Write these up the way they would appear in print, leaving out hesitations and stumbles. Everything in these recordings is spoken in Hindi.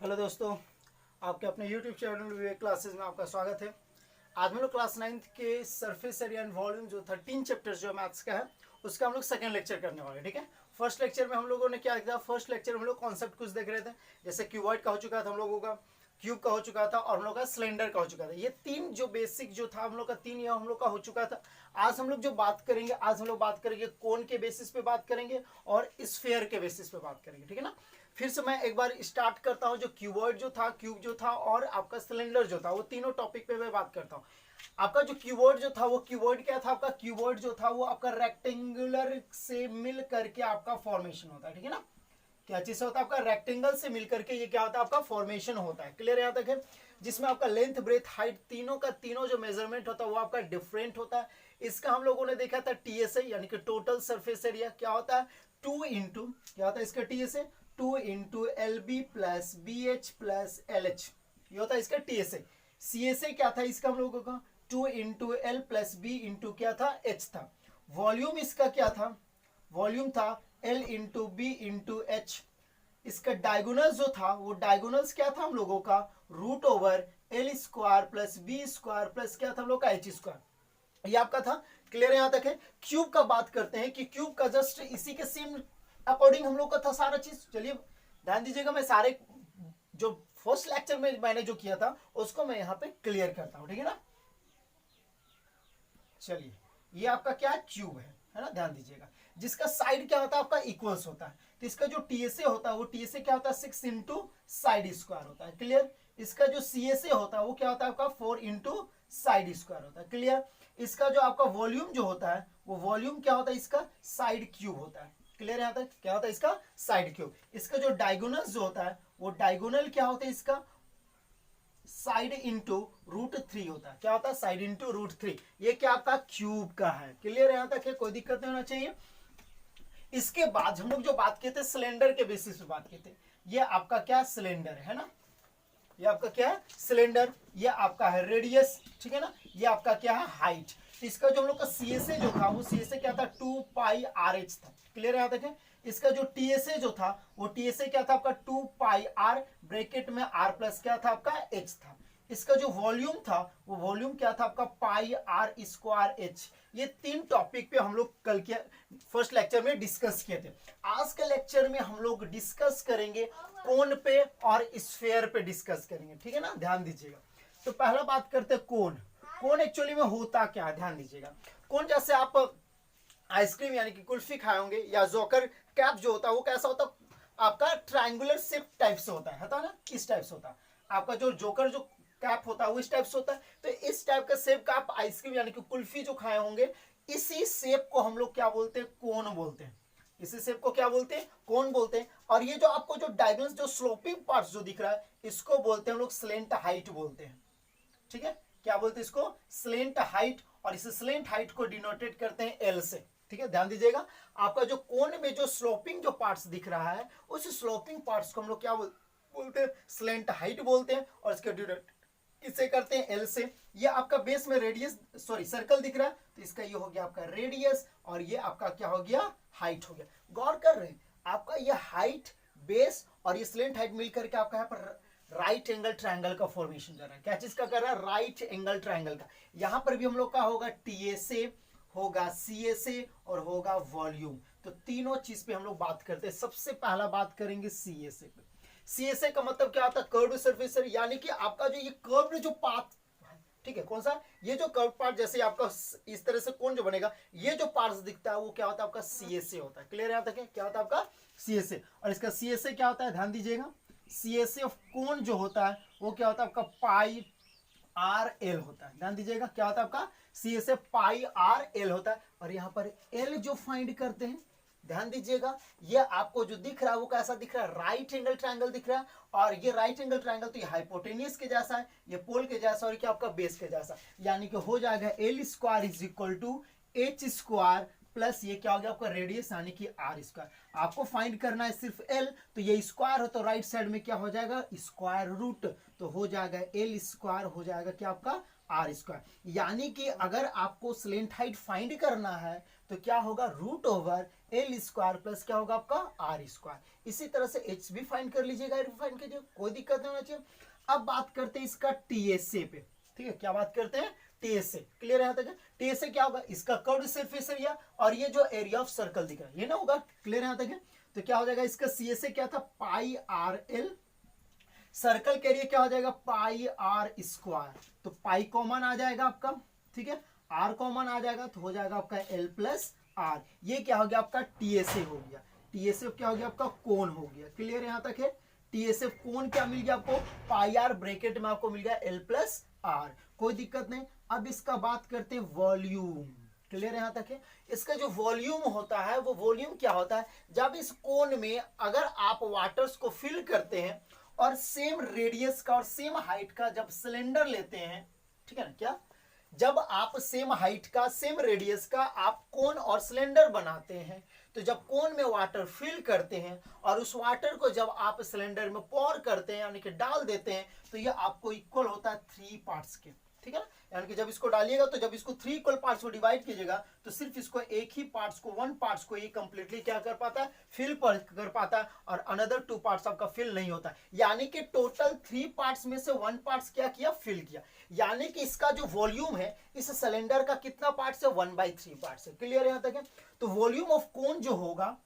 हेलो दोस्तों, आपके अपने यूट्यूब चैनल विवेक क्लासेस में आपका स्वागत है। आज हम लोग क्लास 9th के सरफेस एरिया एंड वॉल्यूम जो 13 चैप्टर्स जो मैथ्स का है उसका हम लोग सेकंड लेक्चर करने वाले हैं। ठीक है, फर्स्ट लेक्चर में हम लोगों ने क्या किया, फर्स्ट लेक्चर में हम लोग कॉन्सेप्ट कुछ देख रहे थे, जैसे क्यूबॉइड का हो चुका था हम लोगों का, क्यूब का हो चुका था और हम लोग का सिलेंडर का हो चुका था। ये तीन जो बेसिक जो था हम लोग का, तीन या हम लोग का हो चुका था। आज हम लोग जो बात करेंगे, आज हम लोग बात करेंगे कोन के बेसिस पे बात करेंगे और स्फीयर के बेसिस पे बात करेंगे। ठीक है ना, फिर से मैं एक बार स्टार्ट करता हूं। जो क्यूबॉइड जो था, क्यूब जो था और आपका सिलेंडर जो था, वो तीनों टॉपिक पे मैं बात करता हूं। आपका जो क्यूबॉइड जो था, वो क्यूबॉइड क्या था, आपका क्यूबॉइड जो था वो आपका रेक्टेंगुलर से मिल करके आपका फॉर्मेशन होता है। ठीक है ना, क्या चीज होता है, आपका रेक्टेंगल से मिलकर के ये क्या होता है, आपका फॉर्मेशन होता है। क्लियर यहां तक है, जिसमें आपका लेंथ ब्रेथ हाइट तीनों का तीनों जो मेजरमेंट होता है वो आपका डिफरेंट होता है। इसका हम लोगों ने देखा था टीएसए यानी कि टोटल सरफेस एरिया क्या होता है, 2 इंटू क्या होता है इसका TSA, 2 into L B plus B H plus L H, ये होता है इसका टीएसए। सीएसए क्या था इसका हम लोगों का, 2 into L plus B into क्या था, एच था। वॉल्यूम इसका क्या था, वॉल्यूम था L into B into H. इसका डायगोनल जो था, वो डायगोनल्स क्या था हम लोगों का, root over L square plus B square plus क्या था हम लोग का, एच स्क्वायर। ये आपका था। क्लियर यहां तक है। क्यूब का बात करते हैं कि क्यूब का जस्ट इसी के सेम अकॉर्डिंग हम लोग का था सारा चीज। चलिए ध्यान दीजिएगा, मैं सारे जो फर्स्ट लेक्चर में मैंने जो किया था उसको मैं यहाँ पे क्लियर करता हूं। ठीक है ना, चलिए ये आपका क्या क्यूब है ना, ध्यान दीजिएगा। जिसका साइड क्या होता है आपका, इक्वल्स होता है। तो इसका जो टीएसए होता है वो टीएसए क्या होता है, 6 इंटू साइड स्क्वायर होता है। क्लियर। इसका जो सीएसए होता है वो क्या होता है आपका, 4 इंटू साइड स्क्वायर होता है। क्लियर। इसका जो आपका वॉल्यूम जो होता है वो वॉल्यूम क्या होता है, इसका साइड क्यूब होता है। क्लियर यहां तक, क्या होता है इसका साइड क्यूब। इसका जो डायगोनल जो होता है वो डायगोनल क्या होता है इसका, साइड इंटू रूट 3 होता है। क्या होता है, साइड इंटू रूट 3। ये क्या आपका क्यूब का है। क्लियर यहां तक है, कोई दिक्कत नहीं होना चाहिए। इसके बाद हम लोग जो बात किए थे सिलेंडर के बेसिस पे बात किए थे। ये आपका क्या सिलेंडर है ना, ये आपका क्या है सिलेंडर, ये आपका है रेडियस। ठीक है ना, ये आपका क्या है हाइट। तो इसका जो हम लोग का सीएसए जो था वो सीएसए क्या था, 2 पाई आर एच था। क्लियर यहां तक है। इसका जो टीएसए जो था वो टीएसए क्या था आपका, 2 पाई आर ब्रैकेट में आर प्लस क्या था आपका, एच था। इसका जो वॉल्यूम था वो वॉल्यूम क्या था आपका, पाई आर स्क्वायर एच। ये तीन टॉपिक पे हम लोग कल के फर्स्ट लेक्चर में डिस्कस किए थे। आज के लेक्चर में हम लोग डिस्कस करेंगे कोन पे और स्फीयर पे डिस्कस करेंगे। ठीक है ना, ध्यान दीजिएगा। तो पहला बात करते हैं कोन। कोन एक्चुअली में होता क्या है, ध्यान दीजिएगा। कोन जैसे आप आइसक्रीम यानी कि कुल्फी खाए होंगे, या जोकर कैप जो होता है वो कैसा होता है आपका, ट्रायंगुलर शेप टाइप से होता है ना, किस टाइप से होता है आपका जो जोकर जो कैप होता है वो इस टाइप से होता है। तो इस टाइप का शेप का आप आइसक्रीम यानी कि कुल्फी जो खाए होंगे, इसी शेप को हम लोग क्या बोलते हैं, कोन बोलते हैं। इसी शेप को क्या बोलते हैं, कोन बोलते हैं। और ये जो आपको जो डायगोनल जो स्लोपिंग पार्ट्स जो दिख रहा है, इसको बोलते हैं हम लोग स्लेंट हाइट बोलते हैं। ठीक है, क्या बोलते हैं इसको, स्लेंट हाइट। और इस स्लेंट हाइट को डिनोटेट करते हैं एल से। ठीक है, ध्यान दीजिएगा। आपका जो कोन में जो स्लोपिंग जो पार्ट्स दिख रहा है, उस स्लोपिंग पार्ट्स को हम लोग क्या बोलते हैं, स्लेंट हाइट बोलते हैं। और इसके डिनोट किससे करते हैं, एल से। ये आपका बेस में रेडियस सॉरी सर्कल दिख रहा है, तो इसका ये हो गया आपका रेडियस, और ये आपका क्या हो गया, हाइट हो गया। गौर कर रहे हैं, आपका ये हाइट, बेस और ये स्लेंट हाइट मिलकर के आपका यहाँ पर राइट एंगल ट्रायंगल का फॉर्मेशन कर रहा है। क्या चीज का कर रहा है, राइट एंगल ट्रायंगल का। यहां पर भी हम लोग का होगा टीएसए, होगा सीएसए और होगा वॉल्यूम। तो तीनों चीज पे हम लोग बात करते हैं। सबसे पहला बात करेंगे सीएसए पे। सीएसए का मतलब क्या होता है, कर्व्ड सरफेस, यानी कि आपका जो ये कर्व्ड जो पाथ, ठीक है, कौन सा, ये जो कर्व पार्ट जैसे आपका इस तरह से कोन जो बनेगा, ये जो पार्ट्स दिखता है वो क्या होता है आपका सीएसए होता है। क्लियर यहां तक है, क्या होता है आपका सीएसए। और इसका सीएसए क्या होता है, ध्यान दीजिएगा। सीएसए ऑफ कोन जो होता है वो क्या होता है आपका, पाई आर एल होता है। ध्यान दीजिएगा, क्या होता है आपका सीएसए पाई आर एल होता है। और यहां पर एल जो फाइंड करते हैं, ध्यान दीजिएगा, ये आपको जो दिख रहा है वो कैसा दिख रहा है, राइट एंगल ट्रायंगल दिख रहा है। और ये राइट एंगल ट्रायंगल तो ये हाइपोटेनियस के जैसा है, ये पोल के जैसा, और क्या आपका बेस के जैसा। यानी कि हो जाएगा L square is equal to H square plus ये क्या हो गया आपका रेडियस यानी कि आर स्क्वायर। आपको फाइंड करना है सिर्फ एल, तो ये स्क्वायर हो तो राइट साइड में क्या हो जाएगा, स्क्वायर रूट। तो हो जाएगा एल स्क्वायर, हो जाएगा क्या आपका आर स्क्वायर। यानी कि अगर आपको स्लेंट हाइट फाइंड करना है तो क्या होगा, root over L square plus क्या होगा आपका आर स्क्वायर। इसी तरह से एच भी फाइंड कर लीजिएगा, फाइंड कीजिए, कोई दिक्कत नहीं होना चाहिए। अब बात करते हैं इसका टीएसए पे, ठीक है, क्या बात करते हैं टीएसए, क्लियर है यहाँ तक? टीएसए क्या होगा, इसका कर्व्ड सरफेस एरिया और ये जो एरिया ऑफ सर्कल दिख रहा है ये ना होगा, क्लियर है यहाँ तक? तो क्या हो जाएगा इसका सीएसए क्या था, पाई आर एल, सर्कल के एरिया क्या हो जाएगा पाई आर स्क्वायर, तो पाई कॉमन आ जाएगा आपका, ठीक है, आर कॉमन आ जाएगा तो हो जाएगा आपका एल प्लस आर। ये क्या हो गया आपका टीएसए हो गया, टीएसए क्या हो गया आपका कोण हो गया, क्लियर यहां तक है? टीएसए कोण क्या मिल गया आपको, पाई आर ब्रैकेट में आपको मिल गया एल प्लस आर, कोई दिक्कत नहीं। अब इसका बात करते हैं वॉल्यूम, क्लियर यहां तक है? इसका जो वॉल्यूम होता है वो वॉल्यूम क्या होता है, जब इस कोन में अगर आप वाटर्स को फिल करते हैं और सेम रेडियस का और सेम हाइट का जब सिलेंडर लेते हैं, ठीक है ना, क्या जब आप सेम हाइट का सेम रेडियस का आप कोन और सिलेंडर बनाते हैं, तो जब कोन में वाटर फिल करते हैं और उस वाटर को जब आप सिलेंडर में पोर करते हैं यानी कि डाल देते हैं, तो ये आपको इक्वल होता है 3 पार्ट्स के, ठीक है ना, यानी कि जब इसको डालिएगा तो जब इसको 3 इक्वल पार्ट्स को डिवाइड कीजिएगा तो सिर्फ इसको एक ही पार्ट्स को 1 पार्ट्स को ये कंप्लीटली क्या कर पाता है, फिल कर पाता है, और अनदर 2 पार्ट्स आपका फिल नहीं होता, यानी कि टोटल 3 पार्ट्स में से 1 पार्ट्स क्या किया, फिल किया, यानी कि इसका जो वॉल्यूम है इस सिलेंडर का कितना पार्ट्स है, 1/3 पार्ट्स है, क्लियर यहां तक है? तो वॉल्यूम ऑफ कोन जो होगा,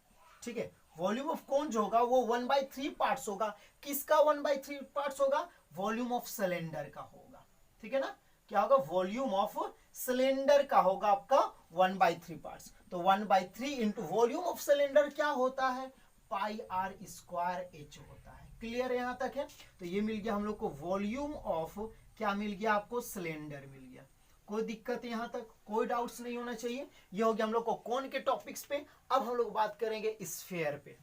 ठीक है, वॉल्यूम ऑफ कोन जो होगा वो 1/3 पार्ट्स होगा, किसका 1/3 पार्ट्स होगा, वॉल्यूम ऑफ सिलेंडर का होगा, ठीक है ना, क्या होगा, वॉल्यूम ऑफ सिलेंडर का होगा आपका 1/3 पार्ट्स, तो 1/3 इंटू वॉल्यूम ऑफ सिलेंडर क्या होता है, पाई आर स्क्वायर एच होता है, क्लियर यहां तक है? तो ये मिल गया हम लोग को वॉल्यूम ऑफ, क्या मिल गया आपको, सिलेंडर मिल गया, कोई दिक्कत यहां तक, कोई डाउट्स नहीं होना चाहिए। ये हो गया हम लोग को कोन के टॉपिक्स पे। अब हम लोग बात करेंगे स्फीयर पे,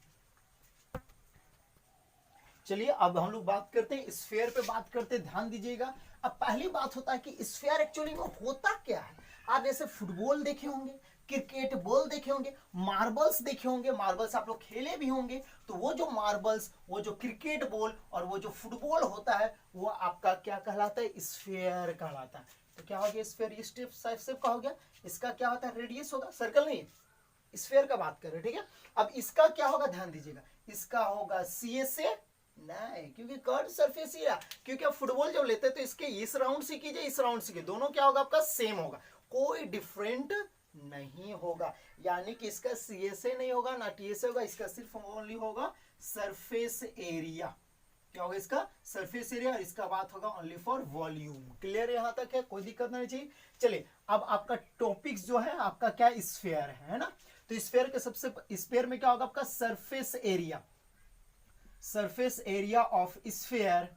चलिए अब हम लोग बात करते हैं स्फीयर पे, बात करते हैं, ध्यान दीजिएगा। अब पहली बात होता है कि स्फीयर एक्चुअली में होता क्या है। आप जैसे फुटबॉल देखे होंगे, क्रिकेट बॉल देखे होंगे, मार्बल्स देखे होंगे, मार्बल्स आप लोग खेले भी होंगे, तो वो जो मार्बल्स, वो जो क्रिकेट बॉल और वो जो फुटबॉल होता है वो आपका क्या कहलाता है, स्फीयर कहलाता है। तो क्या हो गया स्फीयर, ये शेप का हो गया, इसका क्या होता है, रेडियस होगा, सर्कल नहीं, स्फीयर का बात कर रहे हैं, ठीक है? अब इसका क्या होगा, ध्यान दीजिएगा, इसका होगा सीएसए नहीं, क्योंकि कर्व सरफेस एरिया, क्योंकि आप फुटबॉल जब लेते हैं तो इसके इस राउंड से कीजिए, इस राउंड से कीजिए, दोनों क्या होगा आपका सेम होगा, कोई डिफरेंट नहीं होगा, यानी कि इसका सीएसए नहीं होगा ना टीएसए होगा, इसका सिर्फ ओनली होगा सरफेस एरिया, क्या होगा इसका सरफेस एरिया, और इसका बात होगा ओनली फॉर वॉल्यूम, क्लियर यहां तक है, कोई दिक्कत नहीं चाहिए। चलिए अब आपका टॉपिक्स जो है आपका क्या स्फीयर है ना, तो स्फीयर के सबसे स्फीयर में क्या होगा आपका surface area, surface area of sphere,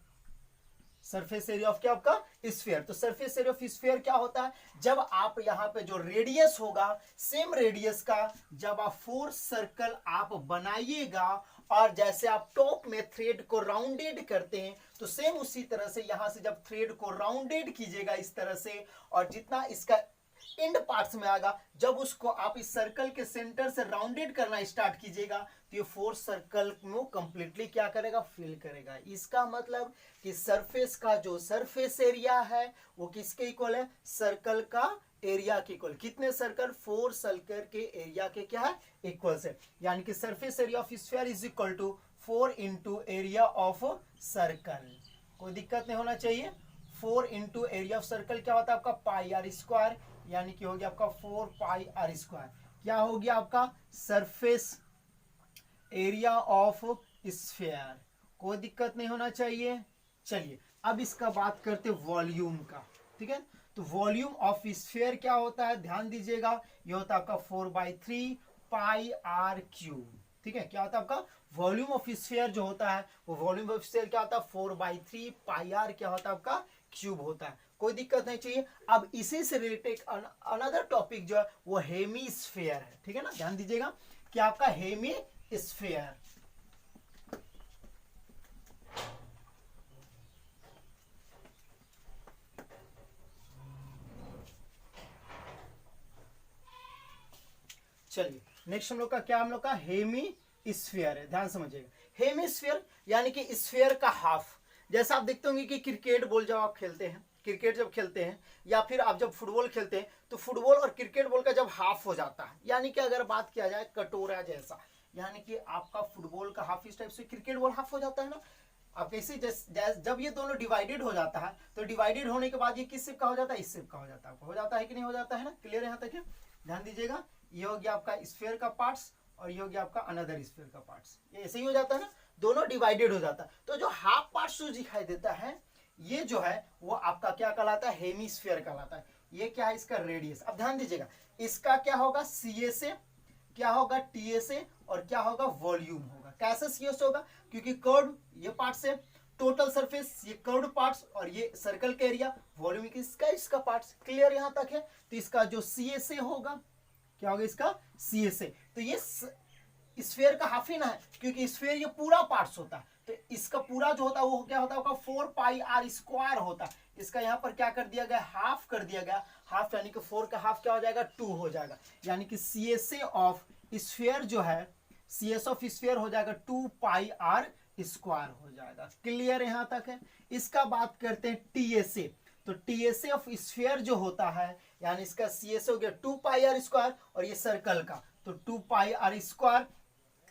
surface area of क्या आपका स्फीयर। तो सरफेस एरिया ऑफ स्फीयर क्या होता है, जब आप यहाँ पे जो रेडियस होगा सेम रेडियस का जब आप 4 सर्कल आप बनाइएगा और जैसे आप टॉप में थ्रेड को राउंडेड करते हैं तो सेम उसी तरह से यहां से जब थ्रेड को राउंडेड कीजिएगा इस तरह से, और जितना इसका एंड पार्ट्स में आएगा, जब उसको आप इस सर्कल के सेंटर से राउंडेड करना स्टार्ट कीजिएगा तो ये 4 सर्कल में कंप्लीटली क्या करेगा, फिल करेगा। इसका मतलब कि सरफेस का जो सरफेस एरिया है वो किसके इक्वल है, सर्कल का एरिया के इक्वल, कितने सर्कल, 4 सर्कल के एरिया के क्या है, इक्वल से, यानी कि surface area of sphere is equal to 4 into area of circle, कोई दिक्कत नहीं होना चाहिए। 4 इंटू एरिया ऑफ सर्कल क्या होता है आपका पाई आर स्क्वायर, यानी कि हो गया आपका 4 पाई आर स्क्वायर, क्या हो गया आपका सरफेस एरिया ऑफ स्फीयर, कोई दिक्कत नहीं होना चाहिए। चलिए अब इसका बात करते वॉल्यूम का, ठीक है? तो वॉल्यूम ऑफ स्फीयर क्या होता है, ध्यान दीजिएगा, ये होता है आपका 4/3 पाई आर क्यूब, ठीक है? क्या होता है आपका वॉल्यूम ऑफ स्फीयर जो होता है वो वॉल्यूम ऑफ स्फीयर क्या होता है 4/3 पाई आर क्या होता है आपका क्यूब होता है, कोई दिक्कत नहीं चाहिए। अब इसी से रिलेटेड अनदर टॉपिक जो है वो हेमीस्फीयर है, ठीक है ना, ध्यान दीजिएगा कि आपका हेमीस्फीयर, चलिए नेक्स्ट हम लोग का क्या, हम लोग का हेमीस्फीयर है, ध्यान समझिएगा। हेमीस्फीयर यानी कि स्फीयर का हाफ, जैसा आप देखते होंगे कि क्रिकेट बॉल जब आप खेलते हैं क्रिकेट जब खेलते हैं या फिर आप जब फुटबॉल खेलते हैं तो फुटबॉल और क्रिकेट बॉल का जब हाफ हो जाता है, यानी कि अगर बात किया जाए कटोरा जैसा, यानी कि आपका फुटबॉल का हाफ इस टाइप से क्रिकेट बॉल हाफ हो जाता है ना। अब कैसे जब ये दोनों डिवाइडेड हो जाता है तो डिवाइडेड होने के बाद ये किस शेप का हो जाता है, इस शेप का हो जाता है। हो जाता है कि नहीं हो जाता है ना, क्लियर यहाँ तक है। ध्यान दीजिएगा, ये हो गया आपका स्फीयर का पार्ट्स और ये हो गया आपका अनदर स्फीयर का पार्ट्स। ये ऐसे ही हो जाता है ना, दोनों डिवाइडेड हो जाता है। तो जो हाफ पार्ट्स जो दिखाई देता है ये जो है वो आपका क्या कहलाता है, हेमीस्फीयर कहलाता है। ये क्या है, इसका रेडियस। अब ध्यान दीजिएगा, इसका क्या होगा, सीएसए, क्या होगा टीएसए, और क्या होगा, वॉल्यूम होगा। कैसे सीएसए होगा, क्योंकि कर्व ये पार्ट से, टोटल सरफेस ये कर्व पार्ट्स, और ये सर्कल का एरिया, वॉल्यूम इसका पार्ट्स। क्लियर यहां तक है। तो इसका जो सीएसए होगा, क्या होगा इसका सीएसए। तो ये स्फीयर का हाफ ही ना है, क्योंकि स्फीयर ये पूरा पार्ट्स होता है। तो इसका पूरा जो होता है वो क्या होता है, 4 पाई आर स्क्वायर होता है। इसका यहाँ पर क्या कर दिया गया, हाफ कर दिया गया। हाफ यानी कि 4 का हाफ क्या हो जाएगा, 2 हो जाएगा। यानी कि सीएसए ऑफ स्फीयर जो है, सीएस ऑफ स्फीयर हो जाएगा 2 पाई आर स्क्वायर हो जाएगा। क्लियर यहां तक है। इसका बात करते हैं टीएसए। तो टीएसए ऑफ स्फीयर जो होता है, यानी इसका सीएसए हो गया 2 पाई आर स्क्वायर, और ये सर्कल का तो 2 पाई आर स्क्वायर,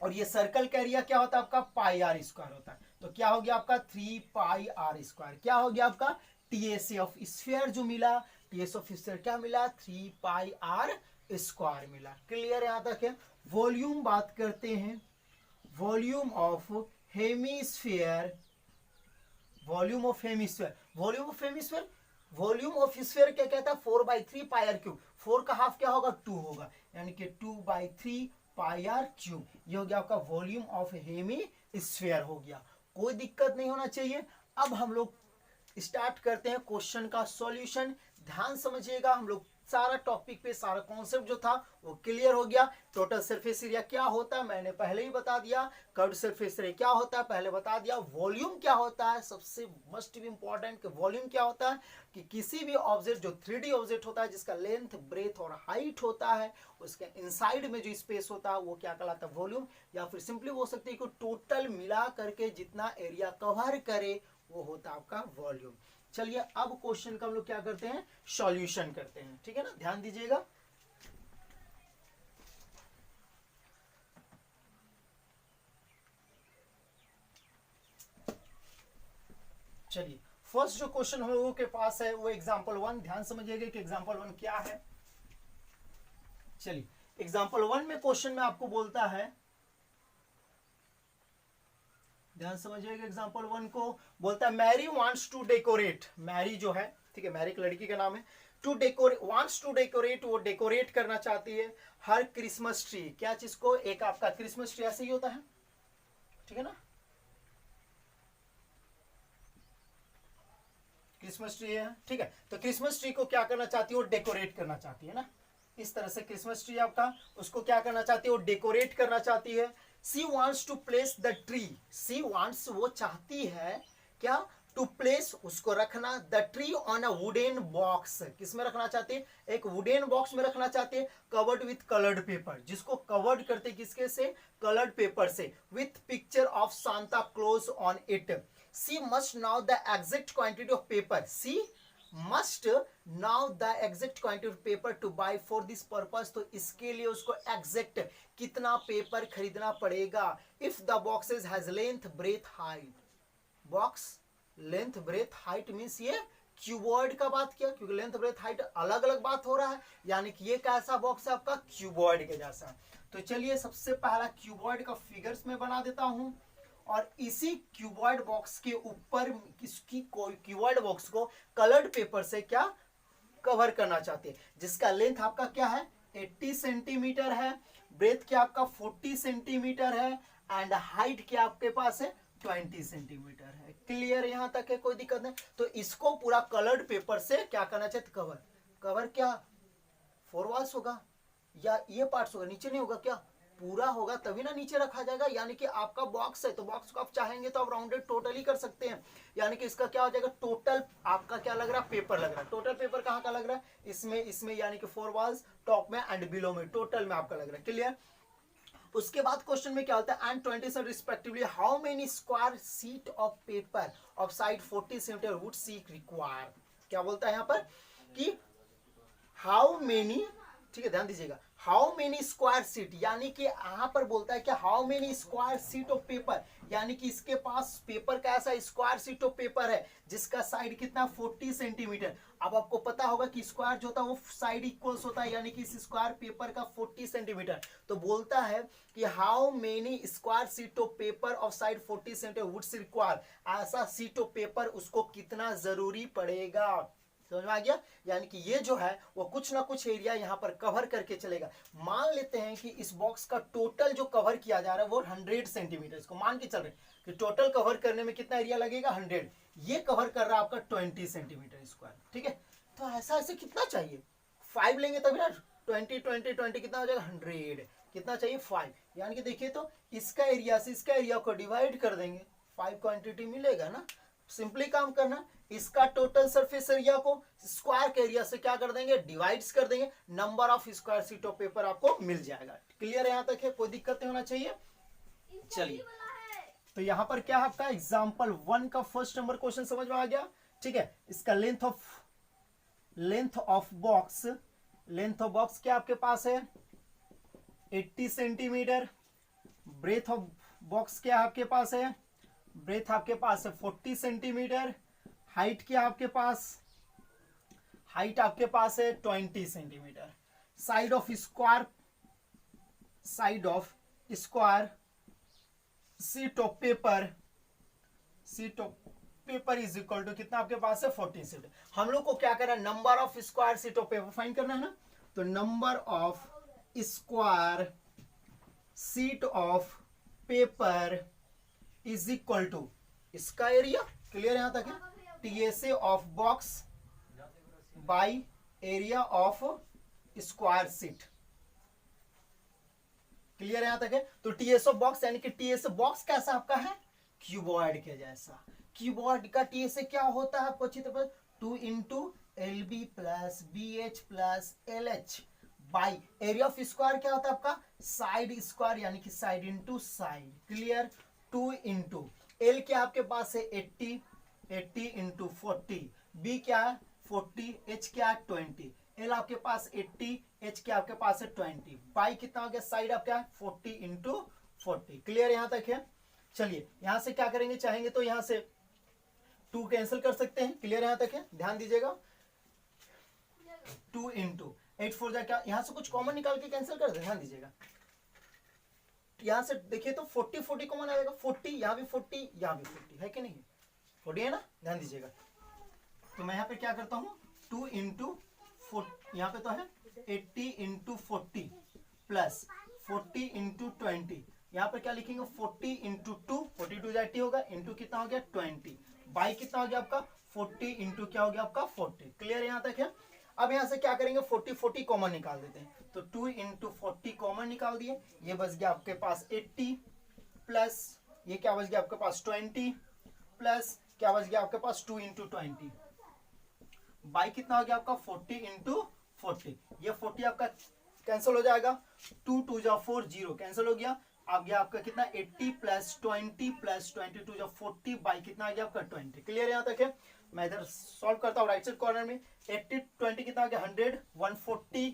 और ये सर्कल का एरिया क्या होता है आपका, पाई आर स्क्वायर होता है। तो क्या हो गया आपका 3 पाई आर स्क्वायर। क्या हो गया आपका टीएसए ऑफ स्फीयर जो मिला, टीएसए ऑफ स्फीयर क्या मिला, 3 पाई आर स्क्वायर मिला। क्लियर यहां तक है। वॉल्यूम बात करते हैं, volume of hemisphere, volume of hemisphere, volume of hemisphere, volume of sphere क्या कहता है, 4/3 पाई आर क्यूब। 4 का हाफ क्या होगा, 2 होगा, यानी कि 2/3 पाई आर क्यूब। ये हो गया आपका वॉल्यूम ऑफ हेमी स्फीयर हो गया। कोई दिक्कत नहीं होना चाहिए। अब हम लोग स्टार्ट करते हैं क्वेश्चन का सॉल्यूशन। ध्यान समझिएगा, हम लोग सारा टॉपिक पे सारा कॉन्सेप्ट जो था वो क्लियर हो गया। टोटल सरफेस एरिया क्या होता है मैंने पहले ही बता दिया, कर्व्ड सरफेस एरिया क्या होता है पहले बता दिया, वॉल्यूम क्या होता है, सबसे मस्ट भी इंपॉर्टेंट कि वॉल्यूम क्या होता है, कि किसी भी ऑब्जेक्ट जो 3D ऑब्जेक्ट होता है जिसका लेंथ ब्रेथ और हाइट होता है, उसके इनसाइड में जो स्पेस होता है वो क्या कहलाता है, वॉल्यूम। या फिर सिंपली बोल सकते हैं कि टोटल मिला करके जितना एरिया कवर करे वो होता है आपका वॉल्यूम। चलिए अब क्वेश्चन का हम लोग क्या करते हैं, सॉल्यूशन करते हैं। ठीक है ना, ध्यान दीजिएगा। चलिए फर्स्ट जो क्वेश्चन हम लोगों के पास है वो एग्जांपल 1। ध्यान समझिएगा कि एग्जांपल 1 क्या है। चलिए एग्जांपल 1 में क्वेश्चन में आपको बोलता है, ध्यान समझिएगा, एग्जांपल 1 को बोलता है Mary wants to decorate. Mary जो है, ठीक है, मैरी एक लड़की का नाम है। To decorate, wants to decorate, वो डेकोरेट करना चाहती है हर क्रिसमस ट्री। क्या चीज को, एक आपका क्रिसमस ट्री ऐसे ही होता है, ठीक है ना, क्रिसमस ट्री है, ठीक है। तो क्रिसमस ट्री को क्या करना चाहती है, वो डेकोरेट करना चाहती है ना। इस तरह से क्रिसमस ट्री आपका, उसको क्या करना चाहती है, वो डेकोरेट करना चाहती है। She wants to place the tree, she wants वो चाहती है क्या, टू प्लेस उसको रखना, the tree on a wooden box. किसमें रखना चाहती है, एक वुडन बॉक्स में रखना चाहती है, कवर्ड विथ कलर्ड पेपर, जिसको कवर्ड करते किसके से, कलर्ड पेपर से, with picture of Santa Claus on it. She must now the exact quantity of paper, she must now the exact quantity of paper to buy for this purpose. तो इसके लिए उसको एग्जैक्ट कितना पेपर खरीदना पड़ेगा। If the boxes has length breadth height, box length breadth height means ये क्यूबॉइड का बात किया, क्योंकि लेंथ ब्रेथ हाइट अलग अलग बात हो रहा है, यानी कि ये कैसा बॉक्स है आपका, क्यूबॉइड के जैसा। तो चलिए सबसे पहला क्यूबॉइड का फिगर्स में बना देता हूं, और इसी क्यूबॉइड बॉक्स के ऊपर इसकी क्यूबॉइड बॉक्स को कलर्ड पेपर से क्या कवर करना चाहते हैं, जिसका लेंथ आपका क्या है 80 सेंटीमीटर है, ब्रेथ क्या आपका 40 सेंटीमीटर है, एंड हाइट क्या आपके पास है 20 सेंटीमीटर है। क्लियर यहां तक है, कोई दिक्कत नहीं। तो इसको पूरा कलर्ड पेपर से क्या करना चाहिए, कवर। कवर क्या 4 वॉल्स होगा या ये पार्ट्स होगा, नीचे नहीं होगा क्या, पूरा होगा तभी ना नीचे रखा जाएगा। यानी कि आपका बॉक्स है तो बॉक्स को आप चाहेंगे तो आप राउंडेड टोटल ही कर सकते हैं। यानी कि इसका क्या हो जाएगा, टोटल आपका क्या लग रहा है, पेपर लग रहा है। टोटल पेपर कहाँ का लग रहा है, इसमें यानी कि 4 वॉल्स टॉप में एंड बिलो में, टोटल में आपका लग रहा है। क्लियर। उसके बाद क्वेश्चन में क्या होता है, and 20 cent respectively how many square sheet of paper of side 40 centimetre would she require. क्या बोलता है यहाँ पर कि हाउ मेनी, ठीक है ध्यान दीजिएगा, हाउ मेनी स्क्वायर सीट, यानी कि यहाँ पर बोलता है कि how many square sheet of paper, यानी कि इसके पास पेपर का ऐसा स्क्वायर सीट ऑफ पेपर है जिसका साइड कितना 40 सेंटीमीटर। अब आपको पता होगा कि स्क्वायर जो होता है वो साइड इक्वल्स होता है, यानी कि इस स्क्वायर पेपर का 40 सेंटीमीटर। तो बोलता है कि how many square sheet of paper of side 40 centimetre woods require, ऐसा सीट ऑफ पेपर उसको कितना जरूरी पड़ेगा। समझ में आ गया, यानी कि ये जो है वो कुछ ना कुछ एरिया यहाँ पर कवर करके चलेगा। मान लेते हैं कि इस बॉक्स का टोटल जो कवर किया जा रहा है वो 100 सेंटीमीटर, इसको मान के चल रहे हैं कि टोटल कवर करने में कितना एरिया लगेगा 100, ये कवर कर रहा है आपका 20 सेंटीमीटर स्क्वायर, ठीक है। तो ऐसा ऐसे कितना चाहिए 5 लेंगे तभी ना, 20 20 20 कितना हो जाएगा 100, कितना चाहिए 5, यानी कि देखिए तो इसका एरिया से इसका एरिया को डिवाइड कर देंगे 5 क्वांटिटी मिलेगा ना। सिंपली काम करना, इसका टोटल सरफेस एरिया को स्क्वायर के एरिया से क्या कर देंगे डिवाइड्स कर देंगे, number of square sheet of paper आपको मिल जाएगा। क्लियर है यहाँ तक है, कोई दिक्कत नहीं होना चाहिए। चलिए तो यहाँ पर क्या है आपका एग्जाम्पल 1 का फर्स्ट नंबर क्वेश्चन समझ में आ गया, ठीक है। इसका लेंथ ऑफ बॉक्स क्या आपके पास है 80 सेंटीमीटर, ब्रेथ ऑफ बॉक्स क्या आपके पास है, ब्रेथ आपके पास है 40 सेंटीमीटर, हाइट क्या आपके पास, हाइट आपके पास है 20 centimetre, side of square sheet of paper is equal to कितना आपके पास है 40 सेंटीमीटर। हम लोग को क्या करना है number of square sheet of paper find करना है ना, तो number of square sheet of paper is equal to इसका एरिया, क्लियर यहां तक है, TSA of box by area of square sheet, clear यहां तक है। तो टीएस ऑफ बॉक्स यानी कि टीएस बॉक्स कैसा आपका है क्यूबॉइड के जैसा, क्यूबॉइड का टीएसए क्या होता है आपको अच्छी तरह 2 into L B plus B H plus L H by area of square क्या होता है आपका साइड स्क्वायर यानी कि side into side, clear. 2 into L क्या आपके पास है 80 इंटू 40, बी क्या है 40, एच क्या है 20, एल आपके पास 80, एच क्या आपके पास है 20, बाई कितना हो गया साइड आपका 40 इंटू 40, क्लियर यहां तक है। चलिए यहां से क्या करेंगे चाहेंगे तो यहां से 2 कैंसिल कर सकते हैं, क्लियर यहां तक है, ध्यान दीजिएगा 2 इंटू 8 4 जा क्या यहां से कुछ कॉमन निकाल के कैंसिल कर दे, ध्यान दीजिएगा यहां से देखिए तो 40 40 कॉमन आएगा 40, यहां भी 40 यहां भी 40 है कि नहीं 40 है ना, ध्यान दीजिएगा। तो मैं यहां पे क्या करता हूं 2 इंटू यहां पे तो है 80 इंटू 40 प्लस 40 इंटू 20, यहां पर क्या लिखेंगे 40 इंटू 2, 42 80 होगा इंटू कितना हो गया 20, बाई कितना हो गया आपका 40 इंटू क्या हो गया आपका 40, क्लियर यहां तक है। अब यहां से क्या करेंगे 40 40 कॉमन निकाल देते हैं, तो 2 इंटू 40 कॉमन निकाल दिए, ये बच गया आपके पास 80 प्लस ये क्या बच गया आपके पास 20 प्लस क्या बच गया आपके पास 2 इंटू 20, बाई कितना हो गया आपका 40 इंटू 40, ये 40 आपका कैंसिल हो जाएगा, 2 2 जा 4 0 कैंसिल हो गया, अब गया आपका कितना 80 प्लस 20 प्लस 22 जा 40 बाई कितना आ गया आपका 20, क्लियर यहां तक है। मैं इधर सॉल्व करता हूँ राइट साइड कॉर्नर में 80 20 कितना हो गया 100 140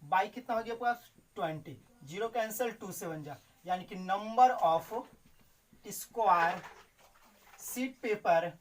बाई कितना हो गया पास 20, 0 कैंसिल 2 7 जा, यानी कि number of square sheet paper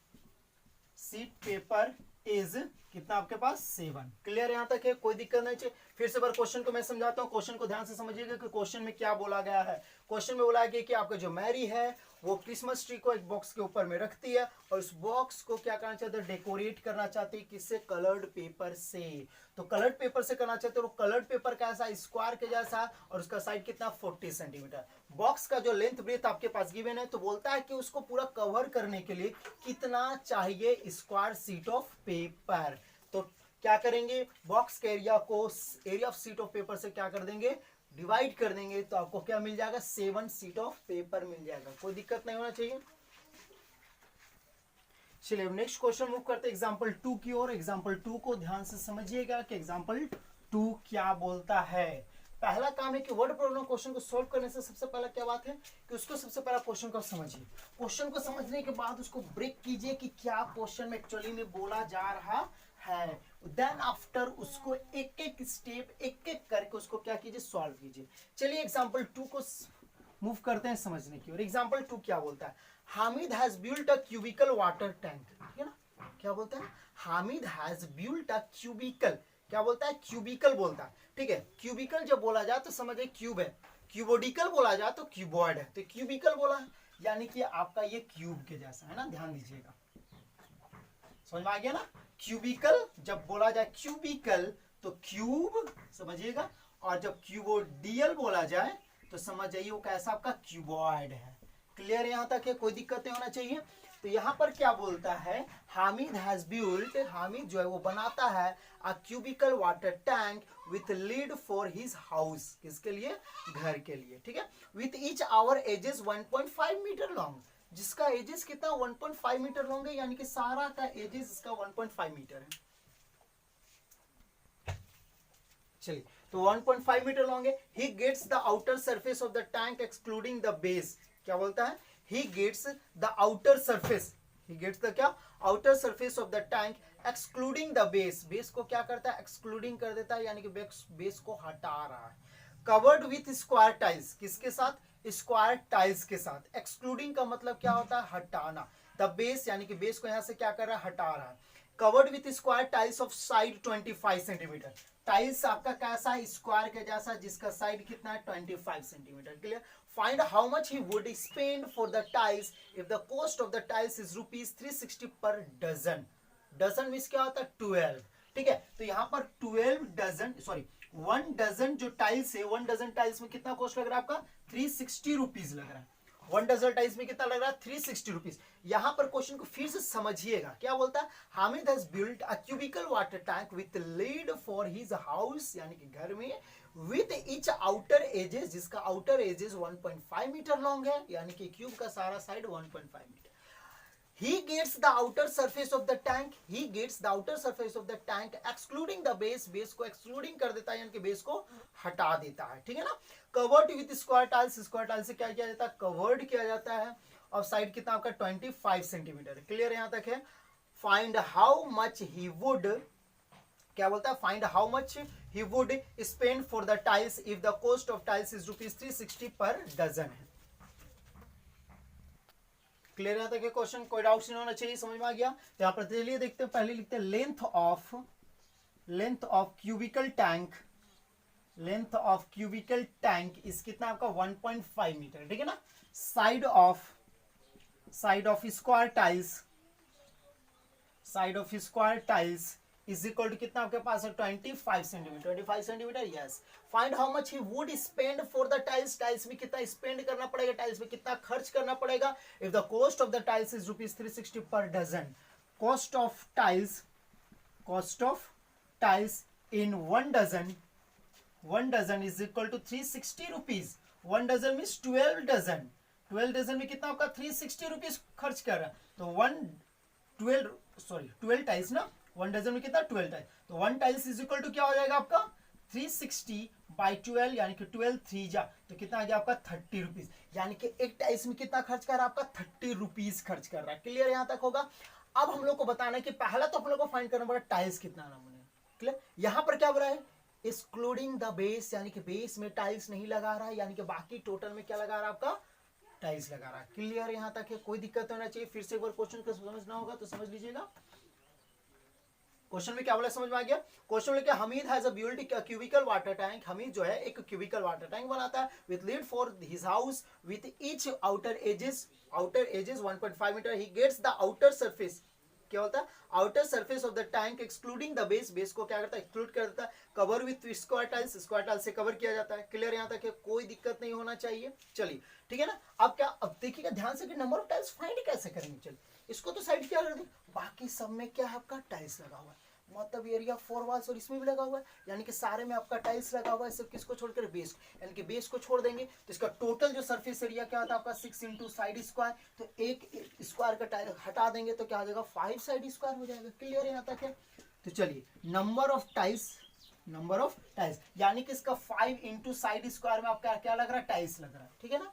is कितना आपके पास 7, क्लियर यहां तक है, कोई दिक्कत नहीं चाहिए। फिर से बार क्वेश्चन को मैं समझाता हूं, क्वेश्चन को ध्यान से समझिएगा कि क्वेश्चन में क्या बोला गया है। क्वेश्चन में बोला गया कि आपका जो मैरी है वो क्रिसमस ट्री को एक बॉक्स के ऊपर में रखती है और उस बॉक्स को क्या करना चाहते हैं डेकोरेट करना चाहती है किससे कलर्ड पेपर से, तो कलर्ड पेपर से करना चाहते हैं, वो कलर्ड पेपर कैसा स्क्वायर के जैसा और उसका साइड कितना 40 सेंटीमीटर, बॉक्स का जो लेंथ ब्रेथ आपके पास गिवन है, तो बोलता है कि उसको पूरा कवर करने के लिए कितना चाहिए स्क्वायर शीट ऑफ पेपर। तो क्या करेंगे बॉक्स के एरिया को area of sheet of paper से क्या कर देंगे डिवाइड कर देंगे, तो आपको क्या मिल जाएगा 7 शीट ऑफ पेपर मिल जाएगा, कोई दिक्कत नहीं होना चाहिए। चलिए नेक्स्ट क्वेश्चन मूव करते हैं एग्जांपल 2 की ओर। एग्जांपल 2 को ध्यान से समझिएगा कि एग्जांपल 2 क्या बोलता है। पहला काम है कि वर्ड प्रॉब्लम क्वेश्चन को सॉल्व करने से सबसे पहला क्या बात है कि उसको सबसे पहला क्वेश्चन को समझिए, क्वेश्चन को समझने के बाद उसको ब्रेक कीजिए कि क्या क्वेश्चन में एक्चुअली में बोला जा रहा है, देन आफ्टर उसको एक एक स्टेप एक एक करके उसको क्या कीजिए, सॉल्व कीजिए। चलिए एग्जांपल 2 को मूव करते हैं समझने की और। एग्जांपल 2 क्या बोलता है, Hamid has built a cubical water tank, ठीक है ना। क्या बोलता है, Hamid has built a cubical, क्या बोलता है, क्यूबिकल बोलता है, ठीक है। क्यूबिकल जब बोला जाए तो समझिए क्यूब है, क्यूबोडिकल बोला जाए तो क्यूबॉइड है, तो क्यूबिकल बोला है यानी कि आपका ये क्यूब के जैसा है ना, ध्यान दीजिएगा, समझ में आ गया ना। क्यूबिकल जब बोला जाए क्यूबिकल तो क्यूब समझिएगा, और जब क्यूबोडियल बोला जाए तो समझ जाइए वो कैसा आपका क्यूबॉइड है। क्लियर यहां तक है, कोई दिक्कत नहीं होना चाहिए। तो यहां पर क्या बोलता है, हामिद हैज बिल्ट, हामिद जो है वो बनाता है a cubical water tank with lid for his house, किसके लिए, घर के लिए, ठीक है। With each our edges 1.5 metre long, जिसका एजेस कितना 1.5 मीटर लॉन्ग है, यानी कि सारा का एजेस इसका 1.5 मीटर है। चलिए तो 1.5 मीटर लॉन्ग है। He gets the outer surface of the tank excluding the base, क्या बोलता है, he gets the outer surface, he gets the क्या, outer surface of the tank excluding the base, base को क्या करता है, एक्सक्लूडिंग कर देता है, यानी कि बेस को हटा रहा है। कवर्ड विथ स्क्वायर टाइल्स, किसके साथ, स्क्वायर टाइल्स के साथ। एक्सक्लूडिंग का मतलब क्या होता है, हटाना। द बेस यानी कि बेस को यहां से क्या कर रहा है, हटा रहा है। Covered with square tiles of side 25 centimetre, tiles आपका कैसा है, स्क्वायर के जैसा, जिसका साइड कितना है 25 centimetre. Clear. Find how much he would spend for the tiles if the cost of the tiles is ₹360 per dozen. Dozen means क्या होता है, 12, ठीक है। तो यहां पर 12 डजन, सॉरी 1 डजन जो टाइल्स है, 1 डजन टाइल्स में कितना कॉस्ट लग रहा है आपका, ₹360 लग रहा है। 1 डजन टाइल्स में कितना लग रहा है, ₹360। यहां पर क्वेश्चन को फिर से समझिएगा, क्या बोलता है, Hamid has built a cubical water tank with lid for his house, यानी कि घर में, विथ ईच आउटर एजेस, जिसका आउटर एजेस 1.5 मीटर लॉन्ग है, यानी कि क्यूब का सारा side 1.5 metre. He gets the outer surface of the tank, he gets the outer surface of the tank excluding the base, base को excluding कर देता है, यानी कि बेस को हटा देता है, ठीक है ना। Covered with square tiles, square tiles से क्या किया जाता है, कवर्ड किया जाता है, और साइड कितना आपका 25 सेंटीमीटर। क्लियर यहां तक है। Find how much he would, क्या बोलता है, find how much he would spend for the tiles if the cost of tiles is ₹360 per dozen है। क्लियर यहां तक है क्वेश्चन, कोई डाउट नहीं होना चाहिए, समझ में आ गया। तो यहां पर चलिए देखते हैं, पहले लिखते हैं length of cubical tank, length of cubical tank is कितना आपका 1.5 मीटर, ठीक है ना। Side of square tiles, side of square tiles is equal to कितना आपके पास है 25 centimetre, 25 centimetre, yes. Find how much he would spend for the tiles, tiles में कितना स्पेंड करना पड़ेगा, टाइल्स में कितना खर्च करना पड़ेगा, if the cost of the tiles is ₹360 per dozen. Cost of tiles in 1 dozen, 1 dozen is equal to ₹360। 1 dozen means 12 dozen, 12 dozen में कितना आपका ₹360 खर्च कर रहा है, तो 12 टाइल्स ना, 1 डजन में कितना 12 टाइल्स, तो 1 टाइल्स इज इक्वल टू क्या हो जाएगा आपका 360/12, यानी कि 12 3 जा, तो कितना आ गया आपका ₹30, यानी कि एक टाइल्स में कितना खर्च कर रहा है आपका ₹30 खर्च कर रहा है। क्लियर यहां तक होगा। अब हम लोग को बताना है कि पहला तो हम लोग को फाइंड करना पड़ा टाइल्स कितना नमूने। क्लियर, यहां पर क्या बोला है, एक्सक्लूडिंग द बेस, यानी कि बेस में टाइल्स नहीं लगा रहा है, यानी कि बाकी टोटल में क्या लगा रहा है आपका, टाइल्स लगा रहा है। क्लियर यहां तक है, कोई दिक्कत होना चाहिए। फिर से एक बार क्वेश्चन को समझना होगा तो समझ लीजिएगा। क्वेश्चन में क्या बोला, समझ में आ गया। क्वेश्चन में क्या, Hamid has a built cubical water tank, Hamid जो है एक क्यूबिकल वाटर टैंक बनाता है with lid for his house with each outer edges 1.5 metre. He gets the outer surface, क्या होता है, outer surface of the tank excluding the base, base को क्या करता है, एक्सक्लूड कर देता है। Cover with square tiles, square tiles से कवर किया जाता है। क्लियर यहां तक है, कोई दिक्कत नहीं होना चाहिए। चलिए ठीक है ना। अब क्या, अब देखिएगा ध्यान से कि नंबर ऑफ टाइल्स फाइंड कैसे करेंगे। चलिए इसको तो साइड क्या कर दें, बाकी सब में क्या है आपका टाइल्स लगा हुआ है, मतलब एरिया 4 वॉल्स और इसमें भी लगा हुआ है, यानी कि सारे में आपका टाइल्स लगा हुआ है, सिर्फ किसको छोड़कर बेस, यानी कि बेस को छोड़ देंगे तो इसका टोटल जो सरफेस एरिया क्या होता है आपका 6 इंटू साइड स्क्वायर, तो एक स्क्वायर का टाइल हटा देंगे तो क्या हो जाएगा 5 साइड स्क्वायर हो जाएगा। क्लियर यहाँ तक है। तो चलिए नंबर ऑफ टाइल्स यानी कि इसका 5 इंटू साइड स्क्वायर में आपका क्या लग रहा है, टाइल्स लग रहा है, ठीक है ना।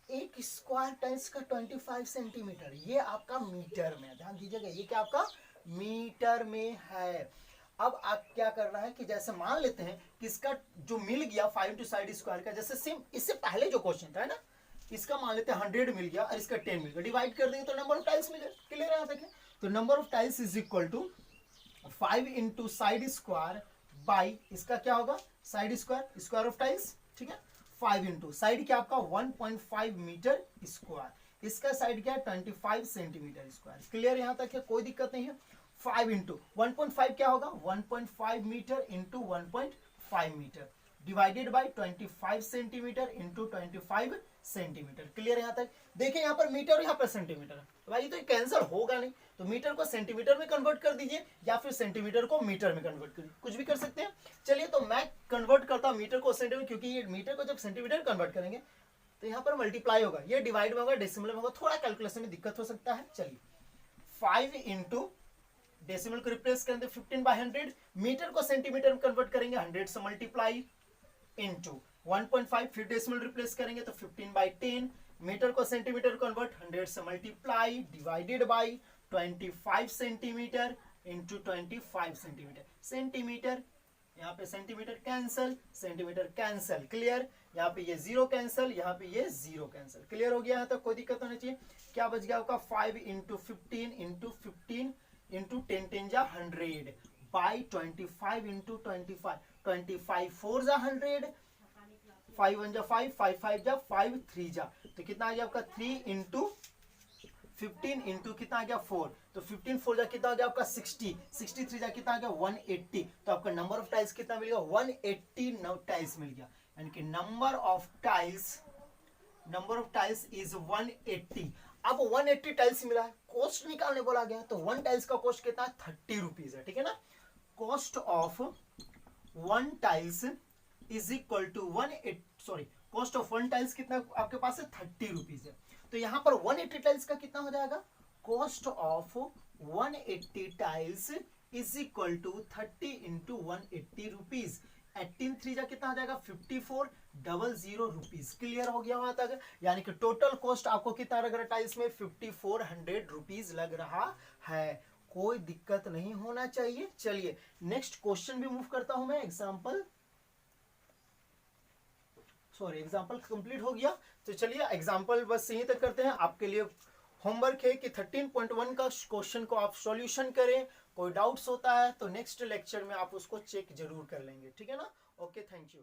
एक स्क्वायर टाइल्स का 25 सेंटीमीटर, ये आपका मीटर में, ध्यान दीजिएगा ये क्या आपका मीटर में है। अब आप क्या करना है कि जैसे मान लेते हैं कि इसका जो मिल गया 5 इंटू साइड स्क्वायर का, जैसे सेम इससे पहले जो क्वेश्चन था ना, इसका मान लेते हैं 100 मिल गया और इसका 10 मिल गया, डिवाइड कर देंगे तो नंबर ऑफ टाइल्स मिल जाएगा। क्लियर है यहाँ तक? तो number of tiles is equal to 5 into side square by इसका क्या होगा, side square, square of tiles, ठीक है। 5 इंटू साइड क्या आपका 1.5 मीटर स्क्वायर, इसका साइड क्या है 25 सेंटीमीटर स्क्वायर। क्लियर यहाँ तक है, कोई दिक्कत नहीं है। 5 इंटू 1.5 क्या होगा, 1.5 metre into 1.5 metre divided by 25 centimetre into 25 centimetre. Clear यहाँ तक? देखिए यहाँ पर मीटर, यहाँ पर सेंटीमीटर, तो भाई तो ये कैंसिल होगा नहीं, तो मीटर को सेंटीमीटर में कन्वर्ट कर दीजिए या फिर सेंटीमीटर को मीटर में कन्वर्ट करिए, कुछ भी कर सकते हैं। चलिए तो मैं कन्वर्ट करता हूँ मीटर को सेंटीमीटर, क्योंकि ये मीटर को जब सेंटीमीटर कन्वर्ट करेंगे तो यहाँ पर मल्टीप्लाई होगा, ये डिवाइड में होगा, डेसिमल में होगा, थोड़ा कैलकुलेशन में दिक्कत हो सकता है। चलिए 5 इंटू डेसिमल को रिप्लेस करेंगे 15/100, मीटर को सेंटीमीटर में कन्वर्ट करेंगे 100 से मल्टीप्लाई इंटू 1.5, फिर डेसिमल रिप्लेस करेंगे तो 15/10, मीटर को सेंटीमीटर कन्वर्ट 100 से multiply divided by 25 centimetre into 25 centimetre. Centimetre यहाँ पे centimetre cancel, centimetre cancel. Clear? यहाँ पे ये जीरो कैंसल, यहाँ पे ये जीरो कैंसल। क्लियर हो गया? यहाँ तक कोई दिक्कत होनी चाहिए। क्या बच गया आपका 5 इंटू 15 इंटू 15 इंटू 10 10 जा 100 बाई 25 इंटू 25, 25 4 जा 100, 5 1 जा 5, 5 5 जा 5 3 जा, तो कितना आ गया आपका 3 इंटू 15 इंटू कितना आ गया 4, तो 15 4 जा कितना आ गया आपका 60, 63 जा कितना आ गया 180, तो आपका नंबर ऑफ टाइल्स कितना मिल गया 180 टाइल्स मिल गया, यानी कि नंबर ऑफ टाइल्स इज 180। अब 180 टाइल्स मिला है, कॉस्ट निकालने बोला गया, तो 1 टाइल्स का कॉस्ट कितना है 30 रुपीज है, ठीक है ना। Cost of 1 tiles is equal to cost of 1 tiles कितना आपके पास है 30 रुपीज है, तो यहां पर 180 टाइल्स का कितना हो जाएगा, cost of 180 tiles is equal to 30 into 180 rupees. 18 3 जा कितना आ जाएगा 5400 रुपीज। क्लियर हो गया वहां तक? यानी कि टोटल कॉस्ट आपको कितना लग रहा है टाइल्स में 5400 रुपीज लग रहा है। कोई दिक्कत नहीं होना चाहिए। चलिए नेक्स्ट क्वेश्चन भी मूव करता हूं मैं। एग्जाम्पल कंप्लीट हो गया, तो चलिए एग्जाम्पल बस यहीं तक करते हैं। आपके लिए होमवर्क है कि 13.1 का क्वेश्चन को आप सॉल्यूशन करें। कोई डाउट्स होता है तो नेक्स्ट लेक्चर में आप उसको चेक जरूर कर लेंगे, ठीक है ना। Okay, thank you.